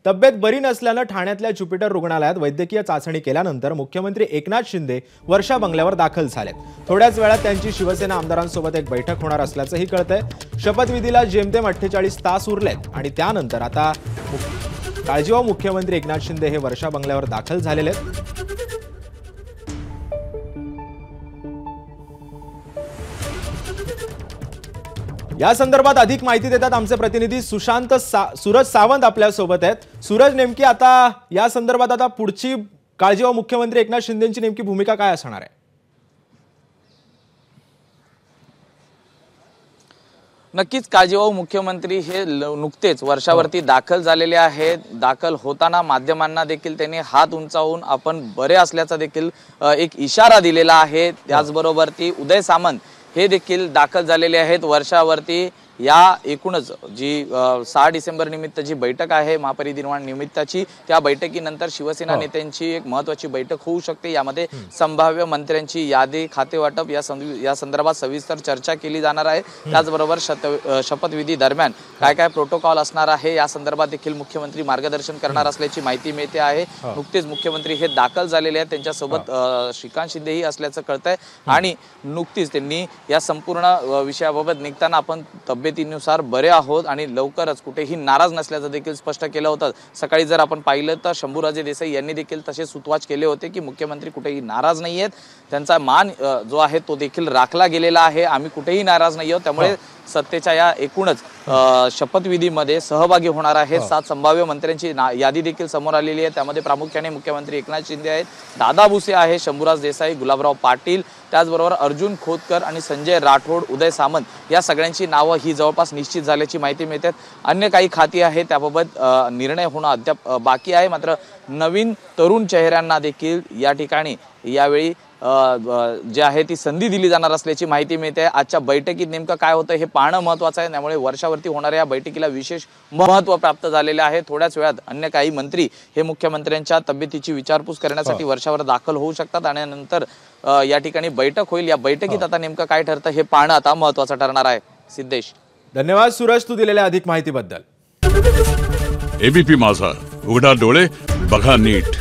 तब्येत बरी नसल्यानं ठाण्यातल्या ज्युपिटर रुग्णालयात वैद्यकीय चाचणी केल्यानंतर मुख्यमंत्री एकनाथ शिंदे वर्षा बंगल्यावर दाखल झालेत। थोड्याच वेळात त्यांची शिवसेना आमदारांसोबत एक बैठक होणार असल्याचंही कळतंय। शपथविधीला जेमतेम 48 तास उरलेत आणि त्यानंतर आता काळजीवाहू मुख्यमंत्री एकनाथ शिंदे हे वर्षा बंगल्यावर दाखल झालेले आहेत। या संदर्भात अधिक माहिती देतात आमचे प्रतिनिधी सूरज सावंत आपल्या सोबत आहेत। सूरज, नेमकी आता या संदर्भात आता पुढची काळजीवाहू मुख्यमंत्री एकनाथ शिंदेंची नेमकी भूमिका काय असणार आहे? नक्कीच काळजीवाहू मुख्यमंत्री हे नुकतेच वर्षावरती दाखल झालेले आहेत। दाखल होताना माध्यमांना देखील त्यांनी हात उंचावून आपण बरे असल्याचा देखील एक इशारा दिलेला आहे। त्याचबरोबर ती उदय सामंत हे देखील दाखल झालेले आहेत वर्षावरती। या एकूणच जी 6 डिसेंबर निमित्त जी बैठक आहे महापरिनिर्वाण निमित्ताची, त्या बैठकीनंतर शिवसेना नेत्यांची एक महत्त्वाची बैठक होऊ शकते। यामध्ये संभाव्य मंत्र्यांची यादी, खाते वाटप या संदर्भात सविस्तर चर्चा केली जाणार आहे। त्याचबरोबर शपथविधी दरम्यान काय काय प्रोटोकॉल असणार आहे या संदर्भात देखील मुख्यमंत्री मार्गदर्शन करणार असल्याची माहिती मिळते आहे। नुकतेच मुख्यमंत्री हे दाखल झालेले आहेत, त्यांच्यासोबत श्रीकांत शिंदेही असल्याचं कळतंय आणि नुकतीच त्यांनी या संपूर्ण विषयाबाबत निघताना आपण तब्येतीनुसार बरे आहोत आणि लवकरच कुठेही नाराज नसल्याचं देखील स्पष्ट केलं होतं। सकाळी जर आपण पाहिलं तर शंभूराजे देसाई यांनी देखील तसे सुतवाच केले होते की मुख्यमंत्री कुठेही नाराज नाही आहेत, त्यांचा मान जो आहे तो देखील राखला गेलेला आहे, आम्ही कुठेही नाराज नाही आहोत। त्यामुळे सत्तेच्या या एकूणच शपथविधीमध्ये सहभागी होणार आहेत 7 संभाव्य मंत्र्यांची यादी देखील समोर आलेली आहे। त्यामध्ये प्रामुख्याने मुख्यमंत्री एकनाथ शिंदे आहेत, दादा भुसे आहे, शंभूराज देसाई, गुलाबराव पाटील, त्याचबरोबर अर्जुन खोतकर आणि संजय राठोड, उदय सामंत या सगळ्यांची नावं ही जवळपास निश्चित झाल्याची माहिती मिळते। अन्य काही खाती आहे त्याबाबत निर्णय होणं अद्याप बाकी आहे। मात्र नवीन तरुण चेहऱ्यांना देखील या ठिकाणी यावेळी जे आहे ती संधी दिली जाणार असल्याची माहिती मिळते। आजच्या बैठकीत नेमकं काय होतं हे पाहणं महत्त्वाचं आहे। त्यामुळे वर्षावरती होणाऱ्या या बैठकीला विशेष महत्त्व प्राप्त झालेले आहे। थोड्याच वेळात अन्य काही मंत्री हे मुख्यमंत्र्यांच्या तब्येतीची विचारपूस करण्यासाठी वर्षावर दाखल होऊ शकतात आणि नंतर या ठिकाणी बैठक होईल। या बैठकीत आता नेमकं काय ठरतं हे पाहणं आता महत्त्वाचं ठरणार आहे। सिद्धेश, धन्यवाद सूरज, तू दिलेल्या अधिक माहितीबद्दल। एबीपी माझा, उघडा डोळे बघा नीट।